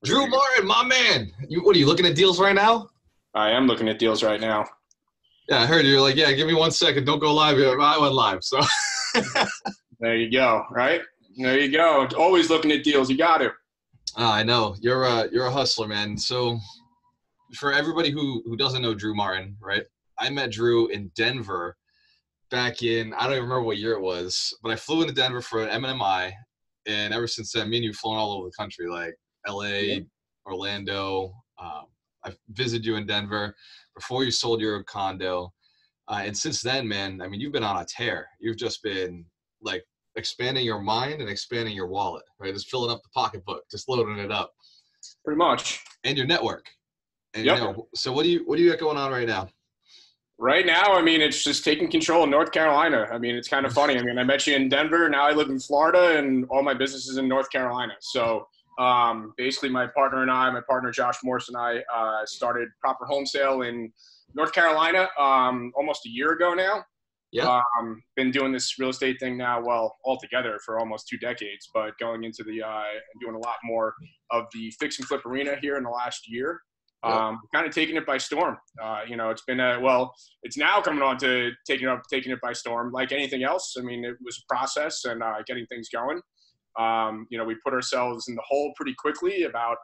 Drew Martin, my man. What are you looking at deals right now? I am looking at deals right now. Yeah, I heard you're like, yeah, give me 1 second. Don't go live. I went live. So There you go, right? There you go. Always looking at deals. You got to. I know you're a hustler, man. So for everybody who doesn't know Drew Martin, right? I met Drew in Denver back in, I don't even remember what year it was, but I flew into Denver for an M&MI, and ever since then, me and you've flown all over the country, like LA, Orlando. I visited you in Denver before you sold your condo. And since then, man, I mean, you've been on a tear. You've just been like expanding your mind and expanding your wallet, right? Just filling up the pocketbook, just loading it up. Pretty much. And your network. And Yep. So what do you got going on right now? Right now, I mean, it's just taking control in North Carolina. I mean, it's kind of funny. I mean, I met you in Denver. Now I live in Florida, and all my business is in North Carolina. So basically, my partner Josh Morse and I started Proper Wholesale in North Carolina almost a year ago now. Yeah. Been doing this real estate thing now, well, altogether for almost 2 decades, but going into the doing a lot more of the fix and flip arena here in the last year. Yep. Kind of taking it by storm. It's been it's now coming on to taking it by storm. Like anything else, I mean, it was a process and getting things going. We put ourselves in the hole pretty quickly, about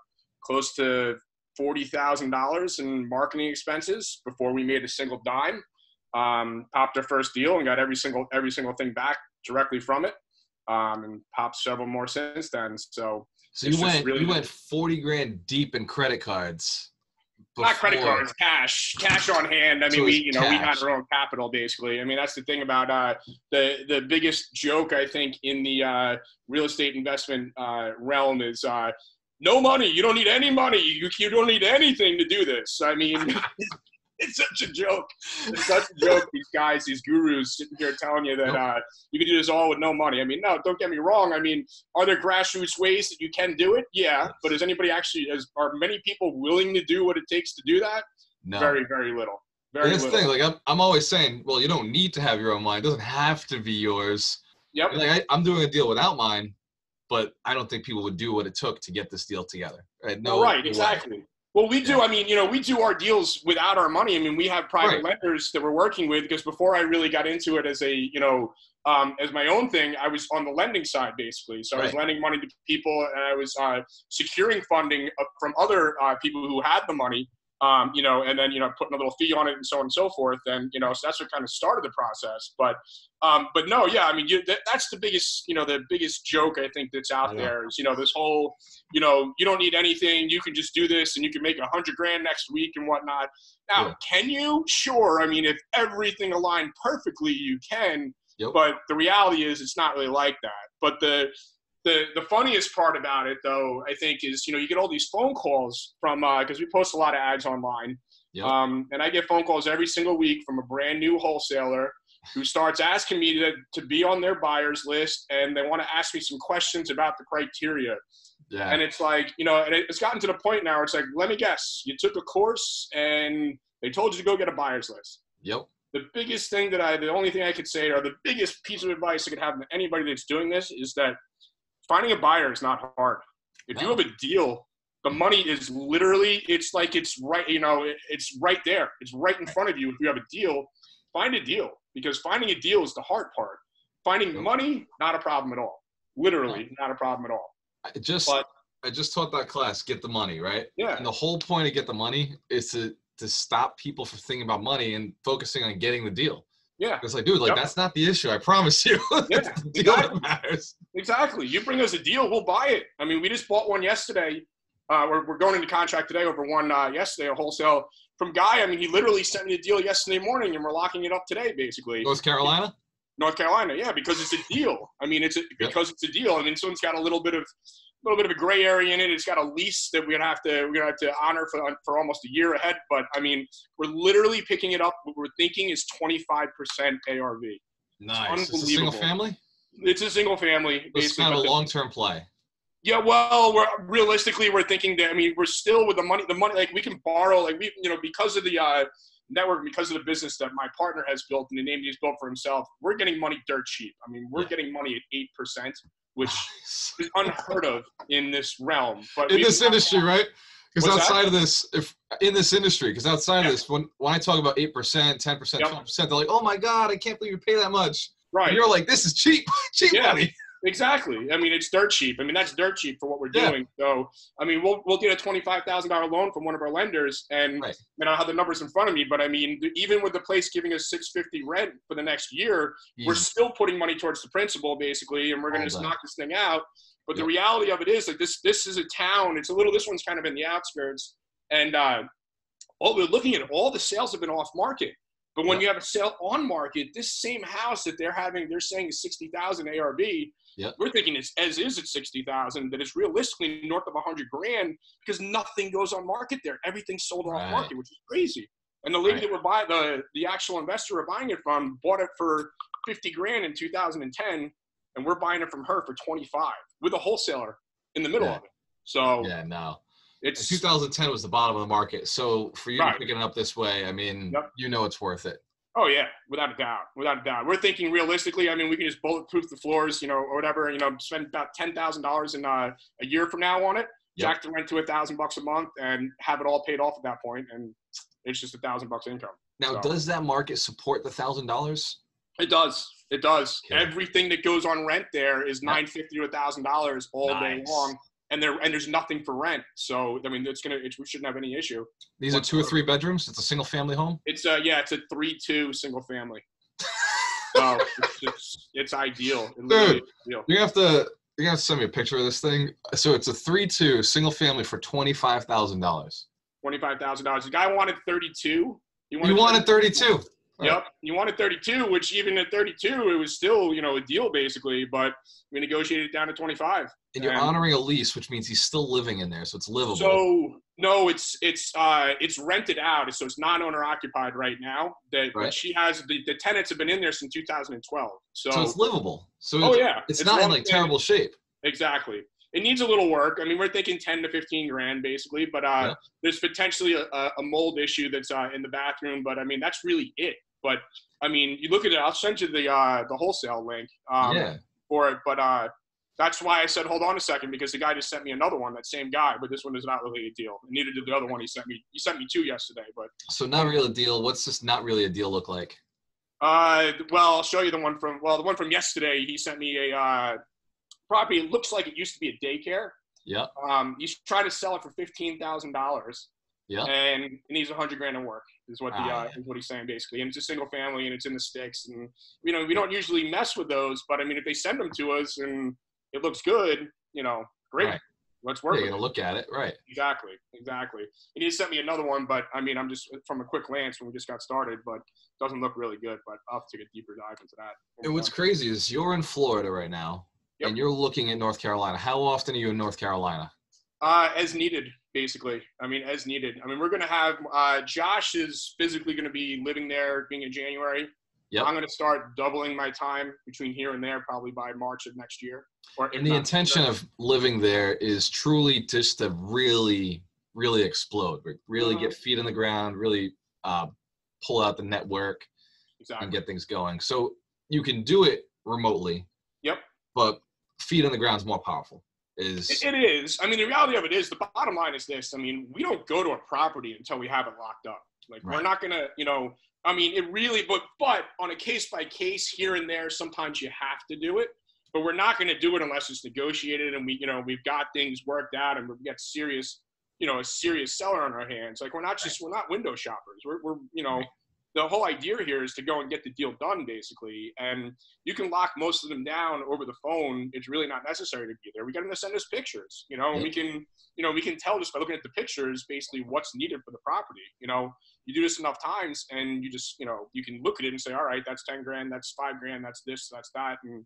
close to $40,000 in marketing expenses before we made a single dime. Popped our first deal and got every single thing back directly from it, and popped several more since then. So you went 40 grand deep in credit cards. Not credit cards, cash on hand. I mean, we had our own capital basically. I mean, that's the thing about the biggest joke I think in the real estate investment realm is no money. You don't need any money. You don't need anything to do this. I mean, it's such a joke. It's such a joke. These guys, these gurus sitting here telling you that you can do this all with no money. I mean, no, don't get me wrong. I mean, are there grassroots ways that you can do it? Yeah. But are many people willing to do what it takes to do that? No. Very, very little. Very That's little. the thing. Like I'm always saying, well, you don't need to have your own money. It doesn't have to be yours. Yep. Like I'm doing a deal without mine, but I don't think people would do what it took to get this deal together. Right? No. Right. Exactly. Well, we do. I mean, we do our deals without our money. I mean, we have private lenders that we're working with because before I really got into it as as my own thing, I was on the lending side basically. So I was lending money to people and I was securing funding from other people who had the money, and then, putting a little fee on it and so on and so forth. And, so that's what kind of started the process. But no, yeah, I mean, that's the biggest joke I think that's out there is, this whole, you don't need anything. You can just do this and you can make 100 grand next week and whatnot. Now, can you? Sure. I mean, if everything aligned perfectly, you can. Yep. But the reality is it's not really like that. But the funniest part about it, though, I think is, you get all these phone calls from because we post a lot of ads online. Yep. And I get phone calls every single week from a brand new wholesaler who starts asking me to be on their buyers list. And they want to ask me some questions about the criteria. Yeah. And it's like, and it's gotten to the point now where it's like, let me guess, you took a course and they told you to go get a buyer's list. Yep. The only thing I could say, or the biggest piece of advice I could have to anybody that's doing this is that finding a buyer is not hard. If you have a deal, the money is literally, it's like it's right, it's right there. It's right in front of you. If you have a deal, find a deal, because finding a deal is the hard part. Finding money, not a problem at all. Literally, not a problem at all. I just taught that class, get the money, right? Yeah. And the whole point of get the money is to stop people from thinking about money and focusing on getting the deal. Yeah. It's like, dude, that's not the issue. I promise you. Yeah, it's the deal that matters. Exactly. You bring us a deal, we'll buy it. I mean, we just bought one yesterday. We're going into contract today over one yesterday, a wholesale from Guy. I mean, he literally sent me the deal yesterday morning and we're locking it up today, basically. North Carolina? North Carolina, yeah, because it's a deal. I mean, because it's a deal. I mean, someone's got a little bit of a gray area in it. It's got a lease that we're gonna have to honor for almost a year ahead. But I mean, we're literally picking it up. What we're thinking is 25% ARV. Nice. It's a single family? It's a single family. It's kind of a long-term play. Yeah, well, we're thinking that, I mean, we're still with the money, like we can borrow, like because of the network, because of the business that my partner has built and the name he's built for himself, we're getting money dirt cheap. I mean, we're getting money at 8%, which is unheard of in this realm. But in this industry, right? Because outside of this, when I talk about 8%, 10%, 12%, they're like, "Oh my God, I can't believe you pay that much." Right. And you're like, "This is cheap, money." Exactly. I mean, it's dirt cheap. I mean, that's dirt cheap for what we're doing. So, I mean, we'll get a $25,000 loan from one of our lenders, and I don't have the numbers in front of me, but I mean, even with the place giving us $650 rent for the next year, we're still putting money towards the principal, basically, and we're going to just knock this thing out. But the reality of it is, like, this is a town. It's a little. This one's kind of in the outskirts, and we're looking at all the sales have been off market. But when you have a sale on market, this same house that they're saying is 60,000 ARV. We're thinking it's as is at 60,000, that it's realistically north of 100 grand because nothing goes on market there. Everything's sold off market, which is crazy. And the lady that we're buying, the actual investor we're buying it from, bought it for 50 grand in 2010, and we're buying it from her for 25 with a wholesaler in the middle of it. So it's 2010 was the bottom of the market. So for you to pick it up this way, I mean, it's worth it. Oh yeah, without a doubt, without a doubt. We're thinking realistically. I mean, we can just bulletproof the floors, or whatever. Spend about $10,000 in a year from now on it. Jack the rent to $1,000 a month, and have it all paid off at that point, and it's just $1,000 income. Now, does that market support the $1,000? It does. It does. Okay. Everything that goes on rent there is $950 to $1,000 all day long. And there's nothing for rent, so I mean we shouldn't have any issue. These are 2 or 3 bedrooms. It's a single family home. It's a 3-2 single family. So it's ideal. Dude, you have to send me a picture of this thing. So it's a 3-2 single family for $25,000. $25,000. The guy wanted 32. He wanted 32. Yep, you wanted 32, which even at 32, it was still a deal basically. But we negotiated it down to 25. And you're honoring a lease, which means he's still living in there, so it's livable. So no, it's rented out, so it's non-owner occupied right now. But she has the tenants have been in there since 2012. So it's livable. So it's not in terrible shape. Exactly. It needs a little work. I mean, we're thinking 10 to 15 grand basically, but there's potentially a mold issue that's in the bathroom. But I mean, that's really it. But I mean, you look at it. I'll send you the wholesale link for it. But that's why I said hold on a second, because the guy just sent me another one. That same guy, but this one is not really a deal. And neither did the other one he sent me. He sent me 2 yesterday. But so not really a deal. What's this not really a deal look like? Well, I'll show you the one from yesterday. He sent me a property. It looks like it used to be a daycare. Yeah. He's trying to sell it for $15,000. Yeah. And it needs 100 grand in work is what is what he's saying basically. And it's a single family and it's in the sticks. And we don't usually mess with those, but I mean, if they send them to us and it looks good, great. Right. Let's work. You're gonna look at it, right? Exactly. And he sent me another one, but I mean, I'm just from a quick glance when we just got started, but it doesn't look really good. But I'll have to take a deeper dive into that. And what's crazy is you're in Florida right now, and you're looking at North Carolina. How often are you in North Carolina? As needed, basically. I mean, as needed. I mean, we're going to have Josh is physically going to be living there being in January. Yep. I'm going to start doubling my time between here and there probably by March of next year. And the intention of living there is truly just to really, really explode, really get feet on the ground, really pull out the network and get things going. So you can do it remotely. Yep. But feet on the ground is more powerful. It is. I mean, the reality of it is, the bottom line is this. I mean, we don't go to a property until we have it locked up. Like, we're not going to, I mean, it really, but on a case by case here and there, sometimes you have to do it, but we're not going to do it unless it's negotiated and we've got things worked out and we've got serious, a serious seller on our hands. Like, we're not window shoppers. We're the whole idea here is to go and get the deal done, basically. And you can lock most of them down over the phone. It's really not necessary to be there. We got them to send us pictures, and we can tell just by looking at the pictures, basically what's needed for the property. You do this enough times and you just, you can look at it and say, all right, that's 10 grand, that's 5 grand, that's this, that's that. And,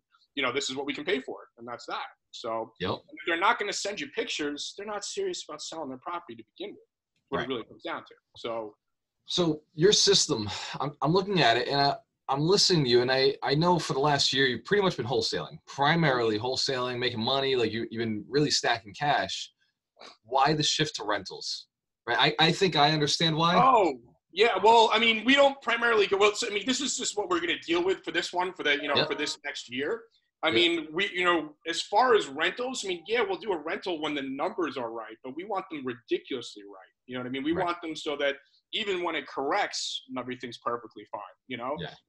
this is what we can pay for it. And that's that. So if they're not going to send you pictures, they're not serious about selling their property to begin with. What it really comes down to. So your system, I'm looking at it and I'm listening to you, and I know for the last year you've pretty much been wholesaling, primarily wholesaling, making money, like you've been really stacking cash. Why the shift to rentals? Right? I think I understand why. Oh, yeah. Well, I mean, we don't primarily go, I mean, this is just what we're going to deal with for this one, for the, for this next year. I mean, as far as rentals, I mean, yeah, we'll do a rental when the numbers are right, but we want them ridiculously right. You know what I mean? We want them so that even when it corrects, everything's perfectly fine.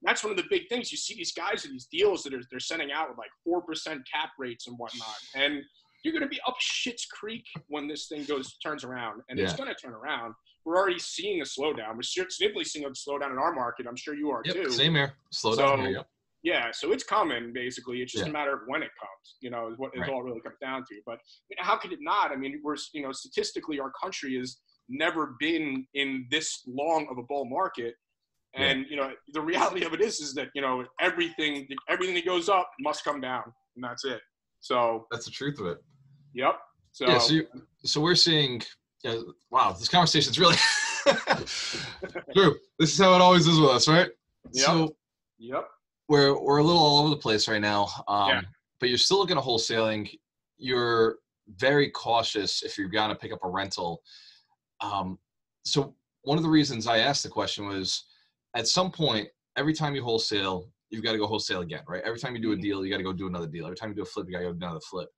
That's one of the big things. You see these guys with these deals that they're sending out with like 4% cap rates and whatnot, and you're going to be up shit's creek when this thing turns around, and it's going to turn around. We're already seeing a slowdown. We're significantly seeing a slowdown in our market. I'm sure you are too. Same here. Slowdown here. Yep. Yeah, so it's coming, basically. It's just a matter of when it comes, is what it all really comes down to. But how could it not? I mean, we're, statistically, our country has never been in this long of a bull market. And, the reality of it is that, everything that goes up must come down, and that's it. So that's the truth of it. Yep. So, yeah, so we're seeing, wow, this conversation's really true. This is how it always is with us, right? Yep. So, We're a little all over the place right now, but you're still looking at wholesaling. You're very cautious if you're going to pick up a rental. So one of the reasons I asked the question was, at some point, every time you wholesale, you've got to go wholesale again, right? Every time you do a deal, you got to go do another deal. Every time you do a flip, you got to go do another flip.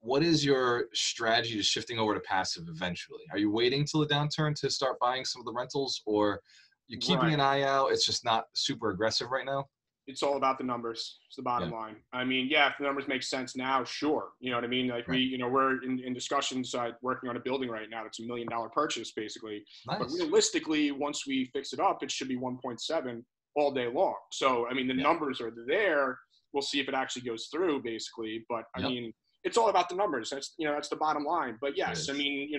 What is your strategy to shifting over to passive eventually? Are you waiting till the downturn to start buying some of the rentals, or you're keeping an eye out? It's just not super aggressive right now. It's all about the numbers. It's the bottom line. I mean, if the numbers make sense now, sure. You know what I mean? Like we're in discussions, working on a building right now. It's $1 million purchase, basically. Nice. But realistically, once we fix it up, it should be 1.7 all day long. So, I mean, the numbers are there. We'll see if it actually goes through, basically. But I mean, it's all about the numbers. That's that's the bottom line. But yes, I mean,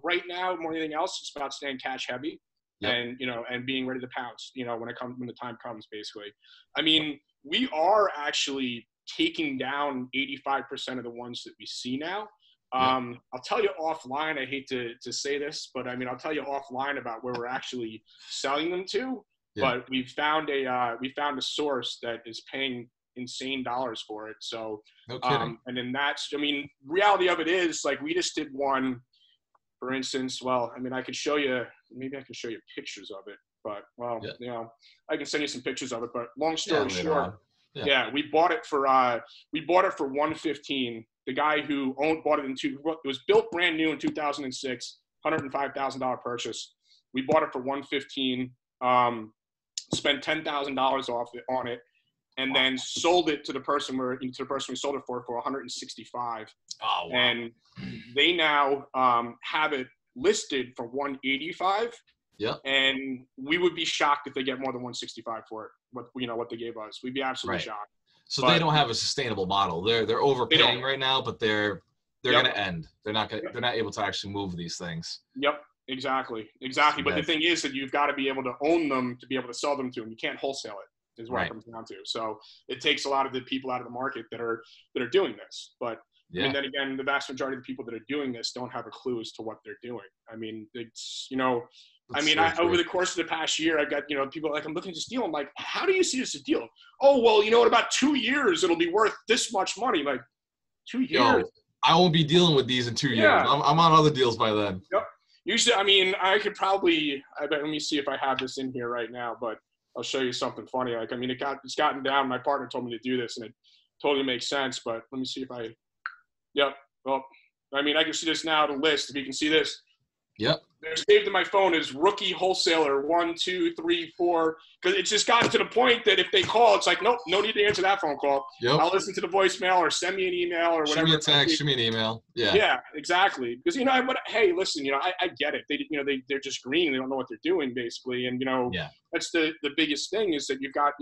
right now more than anything else, it's about staying cash heavy. And and being ready to pounce, when the time comes, basically. I mean, we are actually taking down 85% of the ones that we see now. I'll tell you offline. I hate to say this, but I mean, I'll tell you offline about where we're actually selling them to. But we found a source that is paying insane dollars for it. So, no kidding. And then reality of it is, like, we just did one. For instance, I mean, I could show you, maybe I can show you pictures of it, but I can send you some pictures of it. But long story short, we bought it for 115. The guy who bought it it was built brand new in 2006, $105,000 purchase. We bought it for 115. Spent $10,000 on it, and then sold it to the person we sold it for 165. Oh, wow. And they now have it listed for 185. Yeah. And we would be shocked if they get more than 165 for it. What they gave us, we'd be absolutely shocked. So they don't have a sustainable model. They're overpaying right now, but they're going to end. They're not able to actually move these things. Yep. Exactly. But the thing is that you've got to be able to own them to be able to sell them to them. You can't wholesale it, is what it comes down to. So it takes a lot of the people out of the market that are doing this. But and then again, the vast majority of the people that are doing this don't have a clue as to what they're doing. I mean, it's over the course of the past year, I've got people like, I'm looking at this deal. I'm like, how do you see this as a deal? Oh, well, in about 2 years, it'll be worth this much money. Like 2 years. Yo, I won't be dealing with these in 2 years. I'm on other deals by then. Yep. Usually, I mean, I could probably. Let me see if I have this in here right now, but I'll show you something funny. Like, I mean, it's gotten down. My partner told me to do this, and it totally makes sense. But let me see if I. Yep. Well, I mean, I can see this now. The list. If you can see this. Yep. They're saved in my phone as rookie wholesaler 1, 2, 3, 4. Because it's just gotten to the point that if they call, it's like, nope, no need to answer that phone call. Yep. I'll listen to the voicemail or send me an email or whatever. Shoot me a text, shoot me an email. Yeah. Yeah, exactly. Because but hey, listen, I get it. They're just green. They don't know what they're doing, basically. And that's the biggest thing is that you've got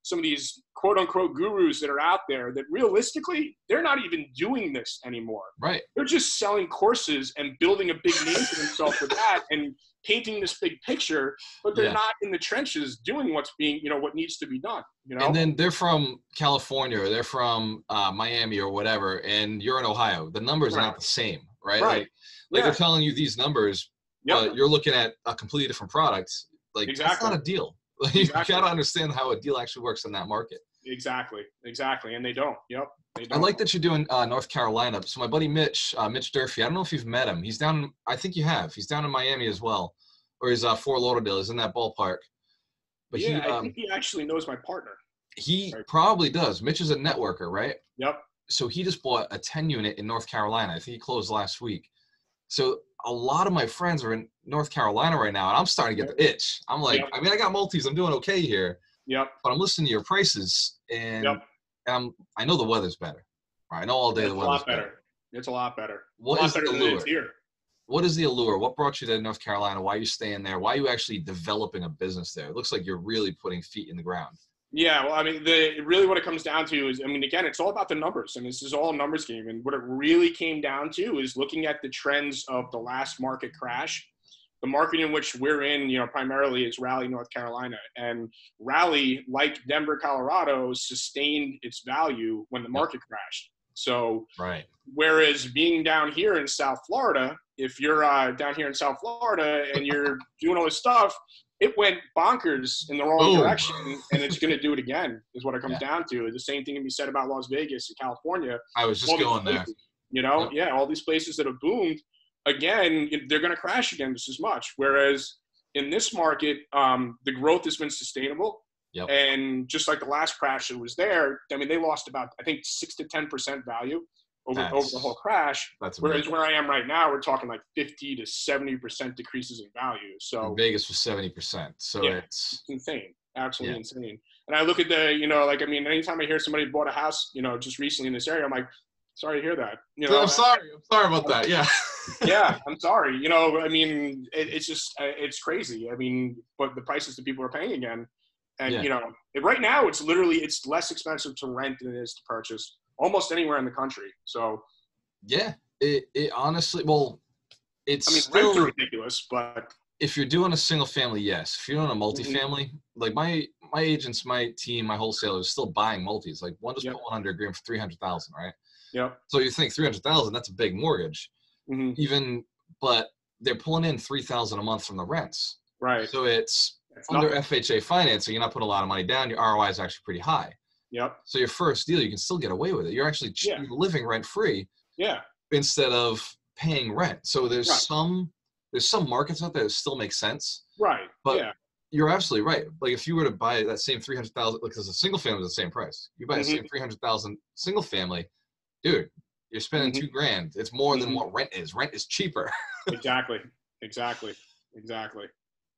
some of these quote unquote gurus that are out there that realistically they're not even doing this anymore. Right. They're just selling courses and building a big name for themselves with that and painting this big picture, but they're not in the trenches doing what's being, what needs to be done. And then they're from California or they're from Miami or whatever, and you're in Ohio. The numbers are not the same, right? Right. Like they're telling you these numbers, but you're looking at a completely different product. Like that's not a deal. You got to understand how a deal actually works in that market. Exactly. And they don't. Yep. They don't. I like that you're doing North Carolina. So my buddy Mitch Durfee, I don't know if you've met him. He's down, I think you have. He's down in Miami as well. Or he's Fort Lauderdale. He's in that ballpark. But I think he actually knows my partner. He Right. probably does. Mitch is a networker, right? Yep. So he just bought a 10 unit in North Carolina. I think he closed last week. So a lot of my friends are in North Carolina right now, and I'm starting to get the itch. I'm like, Yep. I mean, I got multis. I'm doing okay here, Yep. but I'm listening to your prices, Yep. and I know the weather's better. Right? I know all day the It's a weather's lot better. better. It's a lot better. A What lot is the better than it is allure? here. What is the allure? What brought you to North Carolina? Why are you staying there? Why are you actually developing a business there? It looks like you're really putting feet in the ground. Yeah, well, I mean, really what it comes down to is, I mean, again, it's all about the numbers, and this is all a numbers game. And what it really came down to is looking at the trends of the last market crash. The market in which we're in, primarily is Raleigh, North Carolina, and Raleigh, like Denver, Colorado, sustained its value when the Yep. market crashed. So, Right. whereas being down here in South Florida, if you're down here in South Florida and you're doing all this stuff, it went bonkers in the wrong Boom. direction, and it's going to do it again, is what it comes Yeah. down to. The same thing can be said about Las Vegas and California. I was just All these going there. places, Yep. yeah, all these places that have boomed, again, they're going to crash again just as much. Whereas in this market, the growth has been sustainable. Yep. And just like the last crash that was there, I mean, they lost about, I think, 6 to 10% value over the whole crash. That's whereas amazing. where I am right now, we're talking like 50 to 70% decreases in value. So In Vegas was 70%. So yeah, it's insane, absolutely insane. And I look at I mean, anytime I hear somebody bought a house, just recently in this area, I'm like, sorry to hear that. I'm sorry about that. Yeah. Yeah, I'm sorry. I mean, it's just, it's crazy. I mean, but the prices that people are paying again. And, right now it's less expensive to rent than it is to purchase almost anywhere in the country. So, yeah, it honestly, well, it's rents are still ridiculous, but if you're doing a single family, yes. If you're doing a multifamily, like my agents, my team, my wholesalers still buying multis. Like one just put one under agreement for 300,000, right? Yep. So you think 300,000, that's a big mortgage. But they're pulling in 3,000 a month from the rents. Right. So it's under FHA financing, you're not putting a lot of money down. Your ROI is actually pretty high. Yep. So your first deal, you can still get away with it. You're actually living rent free. Yeah. Instead of paying rent. So there's some markets out there that still make sense. Right. But you're absolutely right. Like if you were to buy that same 300,000, because a single family is the same price. You buy the same 300,000 single family, dude, you're spending $2,000. It's more than what rent is. Rent is cheaper. Exactly.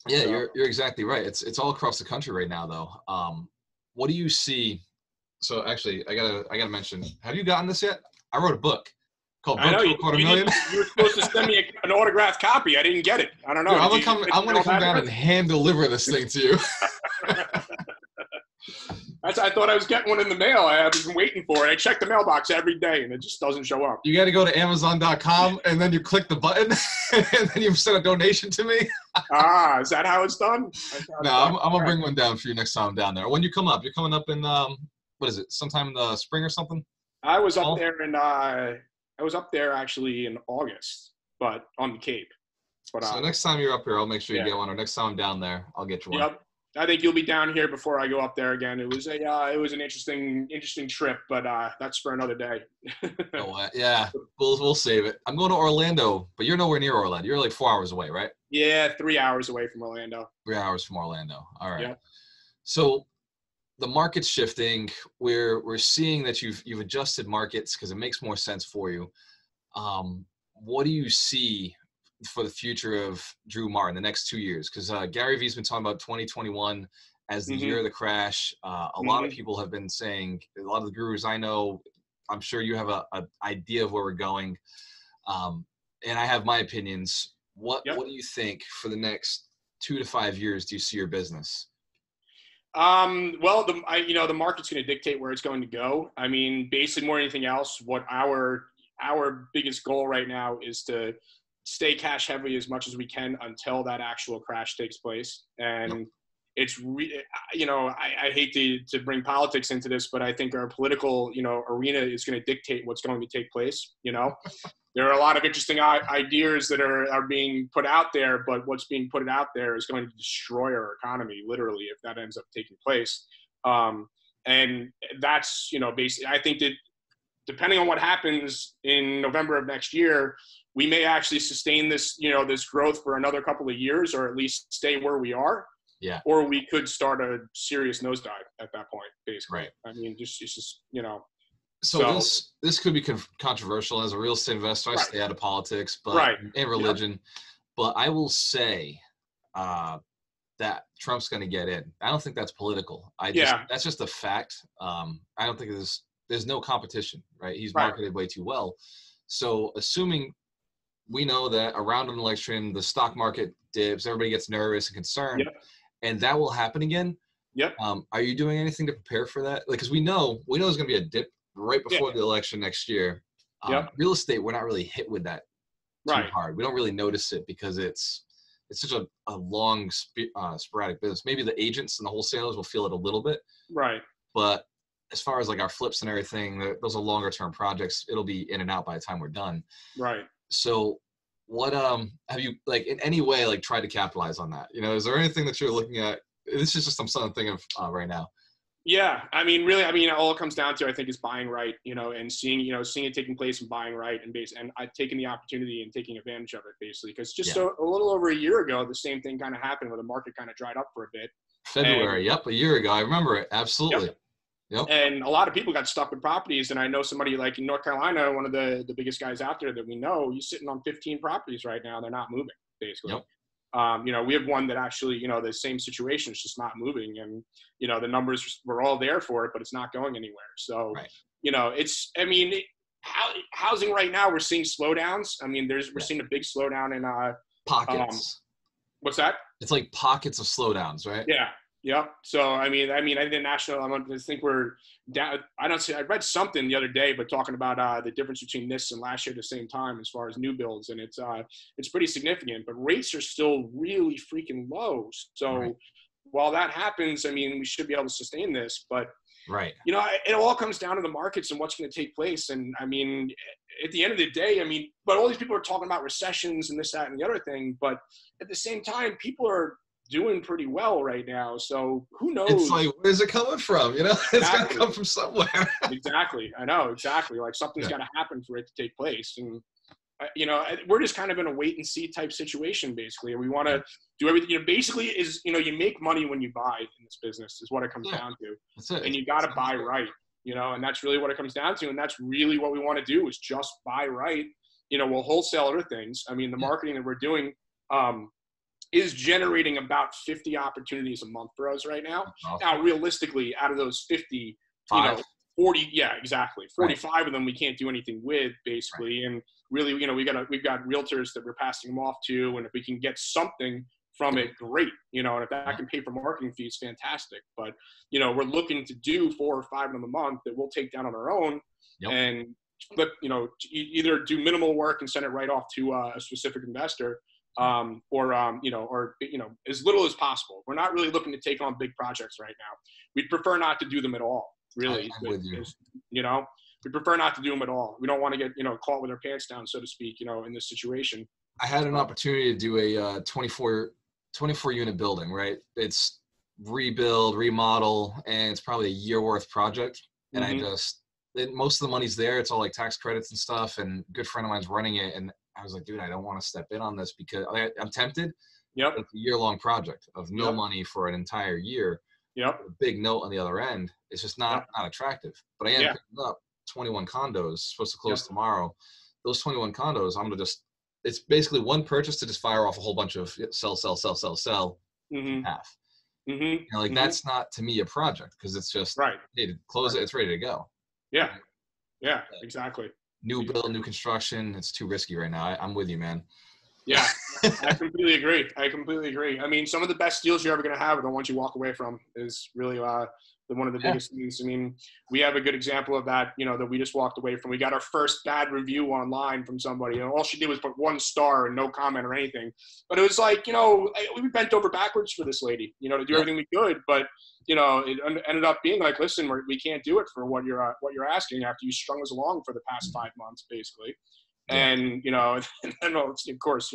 Yeah, so, you're exactly right. It's all across the country right now, though. What do you see? So actually, I gotta mention. Have you gotten this yet? I wrote a book called I know, you were supposed to send me an autographed copy. I didn't get it. I don't know. Dude, I'm gonna come down and hand deliver this thing to you. I thought I was getting one in the mail. I've been waiting for it. I check the mailbox every day, and it just doesn't show up. You got to go to Amazon.com, and then you click the button, and then you send a donation to me. Is that how it's done? No, I'm going to bring one down for you next time I'm down there. When you come up, you're coming up in, what is it, sometime in the spring or something? I was up there actually in August, but on the Cape. But, so next time you're up here, I'll make sure you get one, or next time I'm down there, I'll get you one. Yep. I think you'll be down here before I go up there again. It was an interesting trip, but that's for another day. Yeah, we'll save it. I'm going to Orlando, but you're nowhere near Orlando. You're like 4 hours away, right? Yeah, 3 hours away from Orlando. 3 hours from Orlando. All right. Yep. So the market's shifting. We're seeing that you've adjusted markets because it makes more sense for you. What do you see for the future of Drew Martin the next 2 years? Because Gary Vee's been talking about 2021 as the year of the crash. A lot of people have been saying, a lot of the gurus I know, I'm sure you have an idea of where we're going. And I have my opinions. What do you think for the next 2 to 5 years do you see your business? Well, the market's going to dictate where it's going to go. I mean, basically more than anything else, what our biggest goal right now is to stay cash heavy as much as we can until that actual crash takes place. And it's I hate to bring politics into this, but I think our political, arena is going to dictate what's going to take place. There are a lot of interesting ideas that are being put out there, but what's being put out there is going to destroy our economy, literally, if that ends up taking place. And that's, basically, I think that depending on what happens in November of next year, we may actually sustain this, this growth for another couple of years, or at least stay where we are. Yeah. or we could start a serious nosedive at that point, basically. Right. I mean, it's just, So this could be controversial. As a real estate investor, I right, stay out of politics, but right, in yep, religion. But I will say that Trump's going to get in. I don't think that's political. yeah, That's just a fact. I don't think there's no competition, right? He's right, marketed way too well. So assuming we know that around an election, the stock market dips, everybody gets nervous and concerned, yep, and that will happen again. yep, Are you doing anything to prepare for that? Like, because we know there's going to be a dip right yeah, before the election next year. yep, Real estate, we're not really hit with that too right, hard. We don't really notice it because it's such a long sporadic business. Maybe the agents and the wholesalers will feel it a little bit, right. but as far as like our flips and everything, those are longer term projects. It'll be in and out by the time we're done. Right. So what have you, like, in any way, like, tried to capitalize on that? Is there anything that you're looking at? This is just something I'm thinking of right now. Yeah, I mean, really, I mean, all it comes down to, I think, is buying right, and seeing it taking place and buying right, and taking the opportunity and taking advantage of it, basically. Because just a little over a year ago, the same thing kind of happened where the market kind of dried up for a bit. February, yep, a year ago. I remember it. Absolutely. Yep. Yep. And a lot of people got stuck with properties. And I know somebody like in North Carolina, one of the biggest guys out there that we know, he's sitting on 15 properties right now. They're not moving, basically. Yep. We have one that actually, the same situation is just not moving. And, the numbers were all there for it, but it's not going anywhere. So, right. Housing right now, we're seeing slowdowns. I mean, we're seeing a big slowdown in pockets. What's that? It's like pockets of slowdowns, right? Yeah. Yep. So I mean, I think national. I think we're down. I read something the other day, but talking about the difference between this and last year at the same time as far as new builds, and it's pretty significant. But rates are still really freaking low. So right. While that happens, I mean, we should be able to sustain this. But right, it all comes down to the markets and what's going to take place. And I mean, at the end of the day, I mean, but all these people are talking about recessions and this, that, and the other thing. But at the same time, people are doing pretty well right now. So who knows? It's like, where's it coming from? It's got to come from somewhere. Exactly. I know. Exactly. Like something's got to happen for it to take place. And, we're just kind of in a wait and see type situation, basically. We want to do everything, basically is, you make money when you buy in this business is what it comes down to. That's it. And you got to buy right, and that's really what it comes down to. And that's really what we want to do is just buy right. We'll wholesale other things. I mean, the marketing that we're doing, is generating about 50 opportunities a month for us right now. Awesome. Now, realistically, out of those 50, 40, yeah, exactly. 45 of them we can't do anything with, basically. Right. And really, we've got realtors that we're passing them off to, and if we can get something from it, great. And if that can pay for marketing fees, fantastic. But we're looking to do 4 or 5 of them a month that we'll take down on our own, and flip. Either do minimal work and send it right off to a specific investor. Or as little as possible. We're not really looking to take on big projects right now. We'd prefer not to do them at all, really. I'm with you. We prefer not to do them at all. We don't want to get, caught with our pants down, so to speak, in this situation. I had an opportunity to do a 24 unit building, right? It's rebuild, remodel, and it's probably a year worth project. And most of the money's there. It's all like tax credits and stuff. And a good friend of mine's running it. And I was like, dude, I don't want to step in on this because I'm tempted. Yep. It's a year-long project of no money for an entire year. Yep. A big note on the other end. It's just not attractive. But I am picking up 21 condos, supposed to close tomorrow. Those 21 condos, I'm going to it's basically one purchase to just fire off a whole bunch of sell, half. That's not, to me, a project because it's just, hey, to close it, it's ready to go. Yeah. Yeah, exactly. New build, new construction, it's too risky right now. I'm with you, man. Yeah, I completely agree. I mean, some of the best deals you're ever going to have are the ones you walk away from is really one of the biggest things. I mean, we have a good example of that, that we just walked away from. We got our first bad review online from somebody. All she did was put 1 star and no comment or anything. But it was like, we bent over backwards for this lady, to do everything we could. But, it ended up being like, listen, we can't do it for what you're asking after you strung us along for the past 5 months, basically. And, and of course,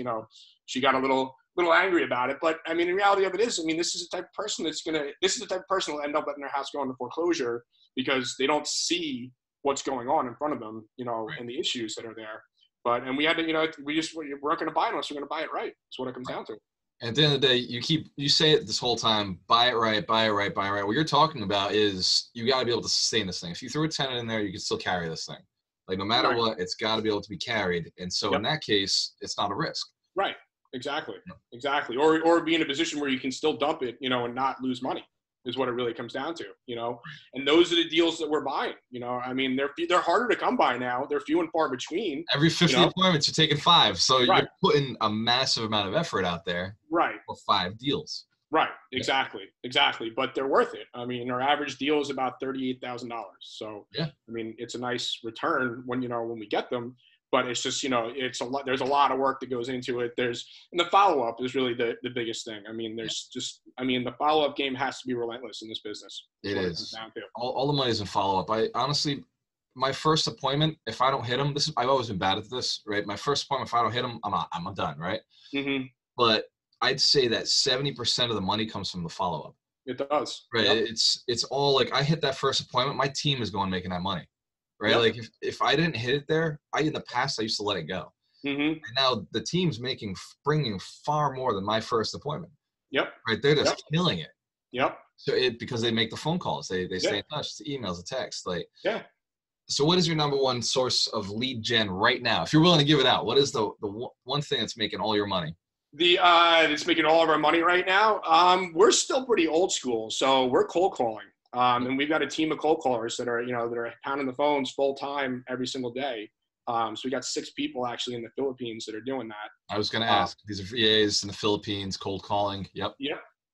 she got a little angry about it. But I mean, the reality of it is, this is the type of person this is the type of person who'll end up letting their house go into foreclosure because they don't see what's going on in front of them, and the issues that are there. But, and we had to, we weren't going to buy it unless we're going to buy it right. That's what it comes down to. At the end of the day, you say it this whole time, buy it right, buy it right, buy it right. What you're talking about is you got to be able to sustain this thing. If you throw a tenant in there, you can still carry this thing. Like no matter what, it's got to be able to be carried. And so in that case, it's not a risk. Right. Exactly. Exactly. Or be in a position where you can still dump it, and not lose money is what it really comes down to, and those are the deals that we're buying, I mean, they're harder to come by now. They're few and far between. Every 50 appointments, you're taking 5. So you're putting a massive amount of effort out there for 5 deals. Right. Exactly. Exactly. But they're worth it. I mean, our average deal is about $38,000. So, I mean, it's a nice return when we get them. But it's just, it's a lot. There's a lot of work that goes into it. And the follow-up is really the biggest thing. I mean, the follow-up game has to be relentless in this business. It is. All the money is in follow-up. I honestly, my first appointment, if I don't hit them, I've always been bad at this, right? My first appointment, if I don't hit them, I'm done, right? Mm-hmm. But I'd say that 70% of the money comes from the follow-up. It does. Right. Yep. It's all like I hit that first appointment, my team is going making that money. Right. Yep. Like if I didn't hit it there, in the past I used to let it go. Mm-hmm. And now the team's bringing far more than my first appointment. Yep. Right. They're just killing it. Yep. So because they make the phone calls, they stay in touch, the emails, the text, So what is your number one source of lead gen right now? If you're willing to give it out, what is the one thing that's making all your money? It's making all of our money right now. We're still pretty old school, so we're cold calling. And we've got a team of cold callers that are pounding the phones full time every single day. So we got 6 people actually in the Philippines that are doing that. I was going to ask. These are VAs in the Philippines, cold calling. Yep.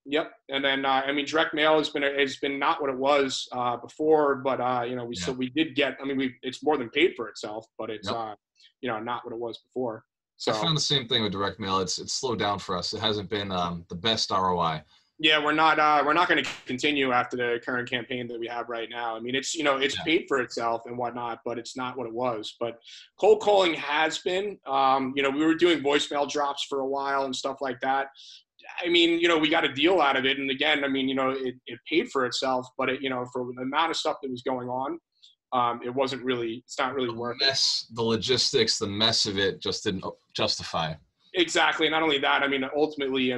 Yep. And then direct mail has been not what it was before, but we did get. It's more than paid for itself, but it's not what it was before. So I found the same thing with direct mail. It's slowed down for us. It hasn't been the best ROI. Yeah, we're not going to continue after the current campaign that we have right now. I mean, it's paid for itself and whatnot, but it's not what it was. But cold calling has been, we were doing voicemail drops for a while and stuff like that. I mean, we got a deal out of it. And again, I mean, it paid for itself, but for the amount of stuff that was going on, it's not really worth it. The logistics, the mess of it just didn't justify. Exactly. And not only that, I mean, ultimately,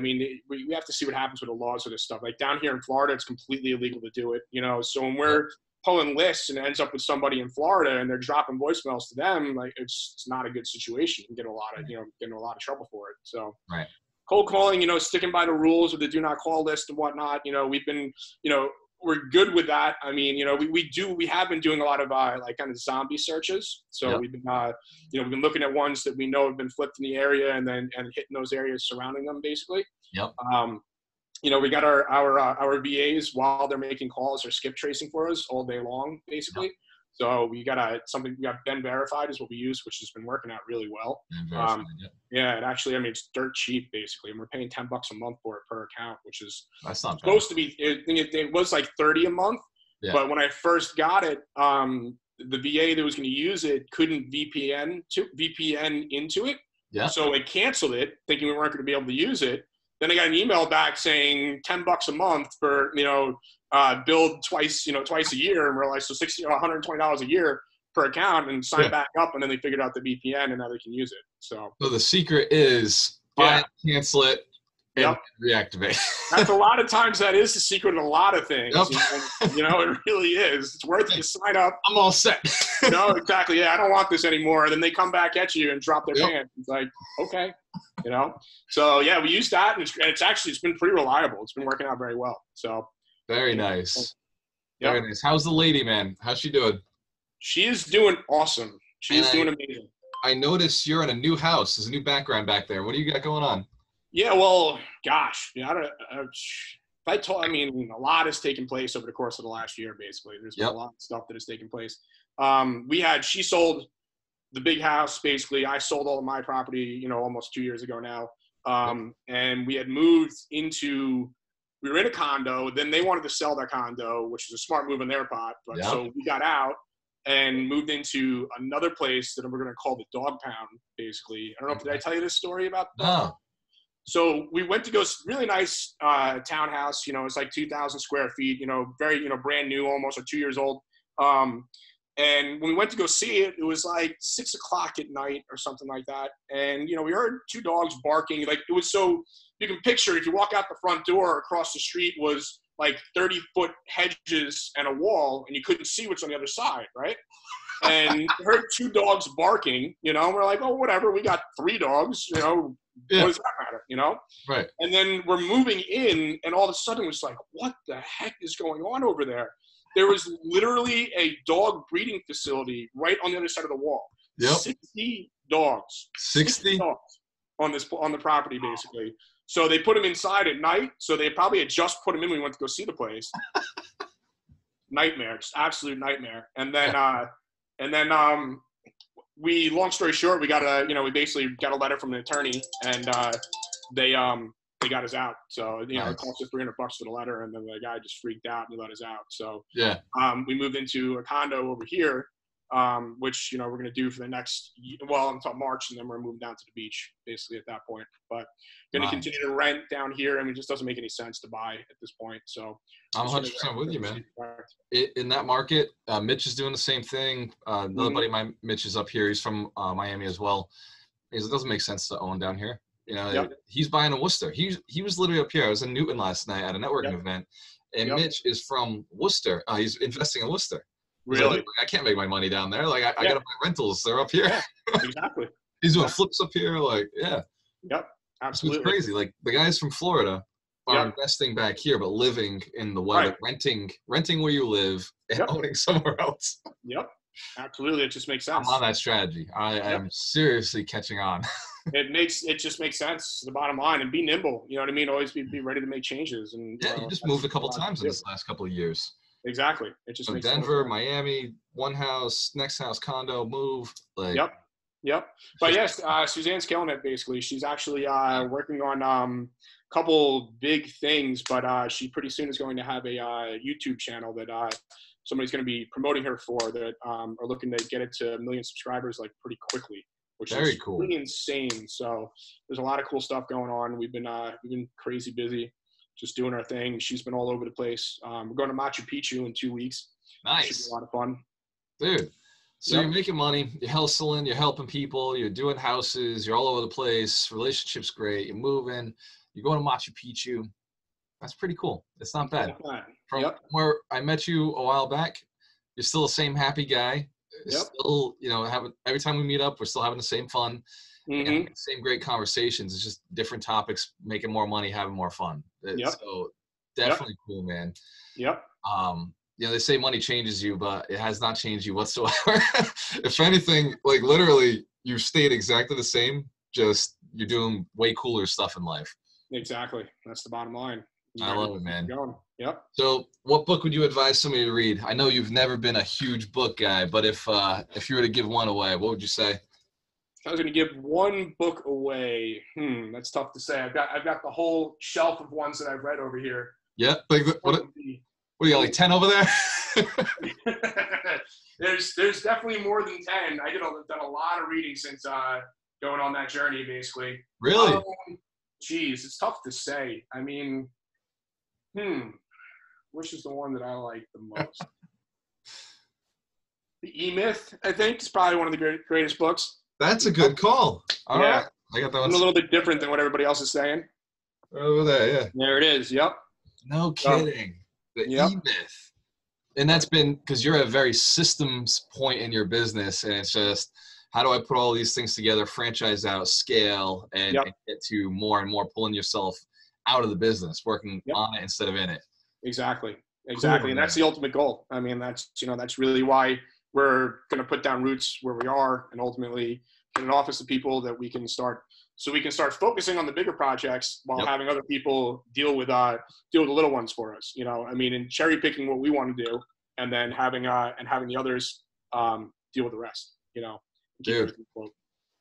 we have to see what happens with the laws of this stuff. Like down here in Florida, it's completely illegal to do it, So when we're pulling lists and it ends up with somebody in Florida and they're dropping voicemails to them, like it's not a good situation. You can get get in a lot of trouble for it. So cold calling, sticking by the rules of the do not call list and whatnot, we've been, we're good with that. I mean, we have been doing a lot of kind of zombie searches. So we've been, we've been looking at ones that we know have been flipped in the area and hitting those areas surrounding them basically. Yep. We got our VAs while they're making calls are skip tracing for us all day long basically. Yep. So we got Ben Verified is what we use, which has been working out really well. And actually, it's dirt cheap basically. And we're paying $10 a month for it per account, which is supposed to be, it was like 30 a month. Yeah. But when I first got it, the VA that was going to use it couldn't VPN into it. Yeah. So they canceled it thinking we weren't going to be able to use it. Then I got an email back saying $10 a month for, billed twice a year, and realized so $120 a year per account, and sign back up, and then they figured out the VPN and now they can use it. So the secret is buy it, cancel it, and reactivate. That's a lot of times that is the secret of a lot of things. Yep. It really is. It's worth it to sign up. I'm all set. Exactly. Yeah, I don't want this anymore. And then they come back at you and drop their pants. It's like, okay. So yeah, we use that, and it's been pretty reliable. It's been working out very well. So very nice. Very nice. How's the lady, man? How's she doing? She is doing awesome. She's doing amazing. I noticed you're in a new house. There's a new background back there. What do you got going on? Yeah, well, gosh, a lot has taken place over the course of the last year. Basically, there's been a lot of stuff that has taken place. She sold the big house, basically. I sold all of my property, almost 2 years ago now. And we had moved we were in a condo. Then they wanted to sell their condo, which is a smart move on their part. But so we got out and moved into another place that we're going to call the Dog Pound, basically. I don't know, did I tell you this story about that? No. So we went to go, really nice townhouse, it's like 2,000 square feet, very, brand new, almost, or 2 years old. And when we went to go see it, it was like 6 o'clock at night or something like that. And, we heard 2 dogs barking. Like, it was so, you can picture if you walk out the front door, across the street was like 30-foot hedges and a wall, and you couldn't see what's on the other side, right? And heard 2 dogs barking, we're like, oh, whatever. We got 3 dogs, Yeah. What does that matter, Right. And then we're moving in, and all of a sudden it was like, what the heck is going on over there? There was literally a dog breeding facility right on the other side of the wall. Yep. 60 dogs. 60 dogs on the property, basically. So they put them inside at night. So they probably had just put them in when we went to go see the place. Nightmare, just absolute nightmare. And then, we, long story short, we got we basically got a letter from an attorney, and they got us out. So, Nice. It cost us $300 for the letter, and then the guy just freaked out and he let us out. So, Yeah. we moved into a condo over here, which, we're going to do for the next, until March, and then we're moving down to the beach, basically, at that point. But going to continue to rent down here. I mean, it just doesn't make any sense to buy at this point. So I'm 100% with you, man. In that market, Mitch is doing the same thing. Another buddy of mine, Mitch, is up here. He's from Miami as well. He says, it doesn't make sense to own down here. He's buying in Worcester. He was literally up here. I was in Newton last night at a networking event, and Mitch is from Worcester. He's investing in Worcester. Really? Like, I can't make my money down there. Like, I got to buy rentals. They're up here. Yeah, exactly. He's doing flips up here. Like, yeah. Yep, absolutely. It's crazy. Like, the guys from Florida are investing back here, but living in the weather, renting where you live and owning somewhere else. Yep, absolutely. It just makes sense. I'm on that strategy. I am seriously catching on. It just makes sense, the bottom line, and be nimble. You know what I mean? Always be ready to make changes. And you just moved a couple times in this last couple of years. Exactly. It just makes Denver, Miami, one house, next house, condo, move. Like. Yep. But yes, Suzanne's killing it. Basically, she's actually working on a couple big things. But she pretty soon is going to have a YouTube channel that somebody's going to be promoting her for. That are looking to get it to 1 million subscribers like pretty quickly, which is cool. Pretty insane. So there's a lot of cool stuff going on. We've been crazy busy, just doing our thing. She's been all over the place. We're going to Machu Picchu in 2 weeks. Nice. Should be a lot of fun, dude. So you're making money, you're hustling, you're helping people, you're doing houses, you're all over the place, relationship's great, you're moving, you're going to Machu Picchu. That's pretty cool. It's not bad. From where I met you a while back, you're still the same happy guy. Still, every time we meet up, we're still having the same fun, and same great conversations. It's just different topics, making more money, having more fun. So definitely cool, man. Yep. They say money changes you, but it has not changed you whatsoever. If anything, like literally, you've stayed exactly the same, just you're doing way cooler stuff in life. Exactly. That's the bottom line. I love it, man. Yep. So what book would you advise somebody to read? I know you've never been a huge book guy, but if you were to give one away, what would you say? If I was going to give one book away, that's tough to say. I've got the whole shelf of ones that I've read over here. Yeah. Like what do you got, like 10 over there? There's definitely more than 10. I've done a lot of reading since going on that journey, basically. Really? Geez, it's tough to say. I mean, which is the one that I like the most? The E-Myth, I think, is probably one of the greatest books. That's a good call. All right. I got that one. A little bit different than what everybody else is saying. Over there, yeah. There it is. Yep. No kidding. The E-Myth. And that's been because you're at a very systems point in your business, and it's just, how do I put all these things together, franchise out, scale, and get to more and more pulling yourself out of the business, working on it instead of in it. Exactly. Cool, and that's the ultimate goal. I mean, that's really why we're going to put down roots where we are, and ultimately get an office of people that we can start focusing on the bigger projects while having other people deal with the little ones for us. I mean, and cherry picking what we want to do, and then having the others deal with the rest. Dude,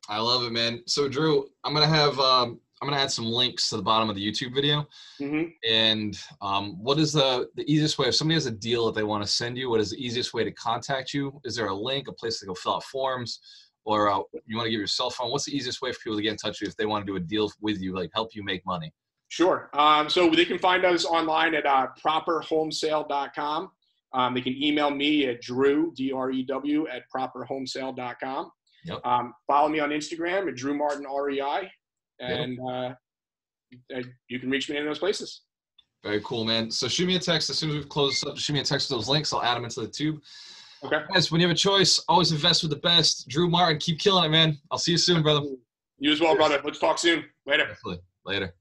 I love it, man. So Drew, I'm gonna add some links to the bottom of the YouTube video. And what is the easiest way if somebody has a deal that they want to send you? What is the easiest way to contact you? Is there a link, a place to go fill out forms? Or you want to give your cell phone? What's the easiest way for people to get in touch with you if they want to do a deal with you, like help you make money? Sure. So they can find us online at properhomesale.com. They can email me at Drew, D-R-E-W, at properhomesale.com. Yep. Follow me on Instagram at Drew Martin REI, Yep. and you can reach me in those places. Very cool, man. So shoot me a text as soon as we've closed up. Shoot me a text with those links. I'll add them into the tube. Okay. Guys, when you have a choice, always invest with the best. Drew Martin, keep killing it, man. I'll see you soon, brother. You as well, brother. Let's talk soon. Later. Definitely. Later.